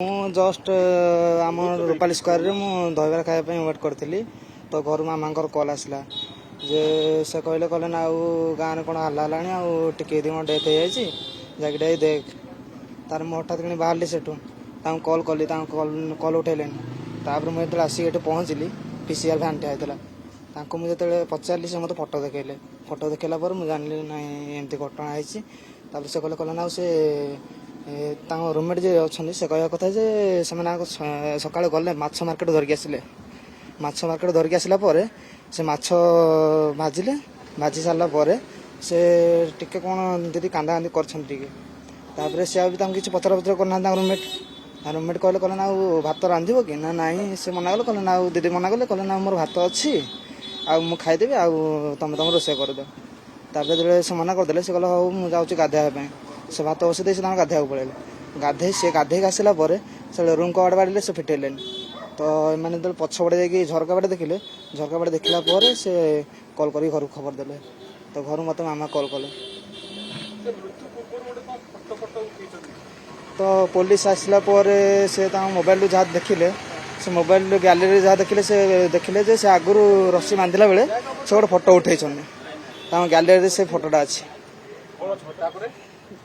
ମୁଁ ଜଷ୍ଟ ଆମ ରୂପାଲି ସ୍କୋୟାରରେ ମୁଁ ଦହିବରା ଖାଇବା ପାଇଁ ୱେଟ୍ କରିଥିଲି ତ ଘରୁ ମାମାଙ୍କର କଲ୍ ଆସିଲା ଯେ ସେ କହିଲେ ନା ଆଉ ଗାଁରେ କ'ଣ ହାଲ୍ଲା ହେଲାଣି ଆଉ ଟିକେ ଦି କ'ଣ ଡେଥ୍ ହେଇଯାଇଛି ଯାଇକି ଟିକେ ଦେଖ ତାର ମୁଁ ହଠାତ୍ କିଣି ବାହାରିଲି ସେଠୁ ତାଙ୍କୁ କଲ୍ କଲି ତାଙ୍କୁ କଲ୍ ଉଠେଇଲେନି ତାପରେ ମୁଁ ଯେତେବେଳେ ଆସିକି ଏଠି ପହଞ୍ଚିଲି PCR ଭ୍ୟାନ୍ ଠିଆ ହେଇଥିଲା ତାଙ୍କୁ ମୁଁ ଯେତେବେଳେ ପଚାରିଲି ସେ ମୋତେ ଫଟୋ ଦେଖେଇଲେ ଫଟୋ ଦେଖେଇଲା ପରେ ମୁଁ ଜାଣିଲି ନାଇଁ ଏମିତି ଘଟଣା ହେଇଛି ତାପରେ ସେ କହିଲେ ନା ଆଉ ସେ ତାଙ୍କ ରୁମ୍ମେଟ୍ ଯିଏ ଅଛନ୍ତି ସେ କହିବା କଥା ଯେ ସେମାନେ ସକାଳେ ଗଲେ ମାଛ ମାର୍କେଟ ଧରିକି ଆସିଲେ ମାଛ ମାର୍କେଟ ଧରିକି ଆସିଲା ପରେ ସେ ମାଛ ଭାଜି ସାରିଲା ପରେ ସେ ଟିକେ କ'ଣ ଯଦି କାନ୍ଦାକାନ୍ଦି କରିଛନ୍ତି ଟିକେ ତାପରେ ସେ ଆଉ ବି ତାଙ୍କୁ କିଛି ପଚରା କରିନାହାନ୍ତି ତାଙ୍କ ରୁମ୍ମେଟ୍ କହିଲେ ନା ଆଉ ଭାତ ରାନ୍ଧିବ କି ନା ନାଇଁ ସେ ମନା କଲେ ନା ଆଉ ଦିଦି ମନା କଲେ ନା ମୋର ଭାତ ଅଛି ଆଉ ମୁଁ ଖାଇଦେବି ଆଉ ତମେ ରୋଷେଇ କରିଦେବ ତାପରେ ଯେତେବେଳେ ସେ ମନା କରିଦେଲେ ସେ କହିଲେ ହଉ ମୁଁ ଯାଉଛି ଗାଧୋଇବା ପାଇଁ ସେ ଭାତ ବସେଇ ଦେଇ ସେ ତାଙ୍କ ଗାଧୋଇବାକୁ ପଳେଇଲେ ଗାଧୋଇକି ଆସିଲା ପରେ ସେ ରୁମ୍ କବାଟ ବାଡ଼ିଲେ ସେ ଫିଟେଇଲେନି ତ ଏମାନେ ଯେତେବେଳେ ପଛପଟେ ଯାଇକି ଝରକା ବାଟେ ଦେଖିଲେ ଝରକା ବାଟେ ଦେଖିଲା ପରେ ସେ କଲ୍ କରିକି ଘରକୁ ଖବର ଦେଲେ ତ ଘରୁ ମୋତେ ମାମା କଲ୍ କଲେ ତ ପୋଲିସ ଆସିଲା ପରେ ସେ ତାଙ୍କ ମୋବାଇଲରୁ ଯାହା ଦେଖିଲେ ସେ ମୋବାଇଲ ଗ୍ୟାଲେରୀରେ ଯାହା ଦେଖିଲେ ଯେ ସେ ଆଗରୁ ରସି ବାନ୍ଧିଲା ବେଳେ ସେ ଗୋଟେ ଫଟୋ ଉଠେଇଛନ୍ତି ତାଙ୍କ ଗ୍ୟାଲେରୀରେ ସେ ଫଟୋଟା ଅଛି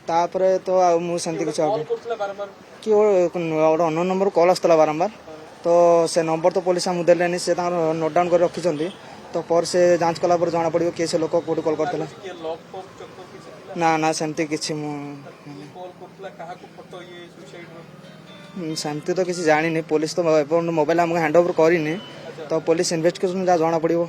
ତାପରେ ତ ଆଉ ମୁଁ ସେମିତି କିଛି କି ଗୋଟେ ଅନନୋନ୍ ନମ୍ବରରୁ କଲ୍ ଆସୁଥିଲା ବାରମ୍ବାର ତ ସେ ନମ୍ବର ତ ପୋଲିସ ଆମକୁ ଦେଲେନି ସେ ତାଙ୍କର ନୋଟ୍ ଡାଉନ୍ କରି ରଖିଛନ୍ତି ତ ପରେ ସେ ଯାଞ୍ଚ କଲା ପରେ ଜଣାପଡ଼ିବ କିଏ ସେ ଲୋକ କେଉଁଠି କଲ୍ କରିଥିଲା ନା ସେମିତି କିଛି ମୁଁ ସେମିତି ତ କିଛି ଜାଣିନି ପୋଲିସ ତ ଏପର୍ଯ୍ୟନ୍ତ ମୋବାଇଲ ଆମକୁ ହ୍ୟାଣ୍ଡ ଓଭର କରିନି ତ ପୋଲିସ ଇନଭେଷ୍ଟିଗେସନ୍ ଯାହା ଜଣାପଡ଼ିବ